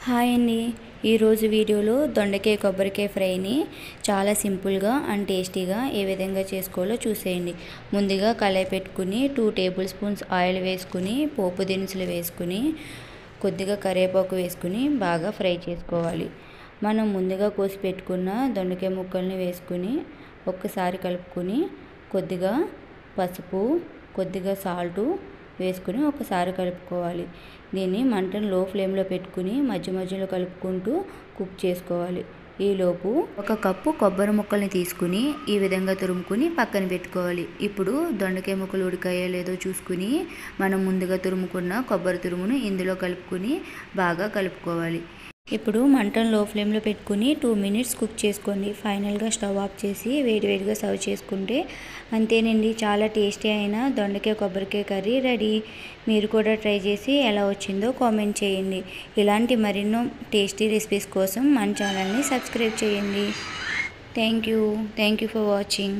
Hi అండి. ఈరోజు వీడియోలో దొండకాయ కొబ్బరికాయ ఫ్రైని చాలా సింపుల్గా అండ్ టేస్టీగా ఏ విధంగా చేసుకోవాలో చూసేయండి. ముందుగా కళాయి పెట్టుకుని 2 టేబుల్ స్పూన్స్ ఆయిల్ వేసుకుని పోపు దినుసులు వేసుకుని కొద్దిగా కరివేపాకు వేసుకుని బాగా ఫ్రై చేసుకోవాలి. మనం ముందుగా కోసి పెట్టుకున్న దొండకాయ ముక్కల్ని వేసుకుని ఒక్కసారి కలుపుకొని కొద్దిగా పసుపు, కొద్దిగా సాల్టు వేసుకుని ఒకసారి కలుపుకోవాలి. దీన్ని మంటను లో ఫ్లేమ్లో పెట్టుకుని మధ్య మధ్యలో కలుపుకుంటూ కుక్ చేసుకోవాలి. ఈలోపు 1 కప్పు కొబ్బరి ముక్కల్ని తీసుకుని ఈ విధంగా తురుముకుని పక్కన పెట్టుకోవాలి. ఇప్పుడు దొండకాయ ముక్కలు ఉడికాయో లేదో చూసుకుని మనం ముందుగా తురుముకున్న కొబ్బరి తురుమును ఇందులో కలుపుకుని బాగా కలుపుకోవాలి. ఇప్పుడు మంటను లో ఫ్లేమ్లో పెట్టుకుని 2 మినిట్స్ కుక్ చేసుకోండి. ఫైనల్గా స్టవ్ ఆఫ్ చేసి వేడివేడిగా సర్వ్ చేసుకుంటే అంతేనండి, చాలా టేస్టీ అయిన దొండకాయ కొబ్బరికాయ కర్రీ రెడీ. మీరు కూడా ట్రై చేసి ఎలా వచ్చిందో కామెంట్ చేయండి. ఇలాంటి మరెన్నో టేస్టీ రెసిపీస్ కోసం మన ఛానల్ని సబ్స్క్రైబ్ చేయండి. Thank you for watching.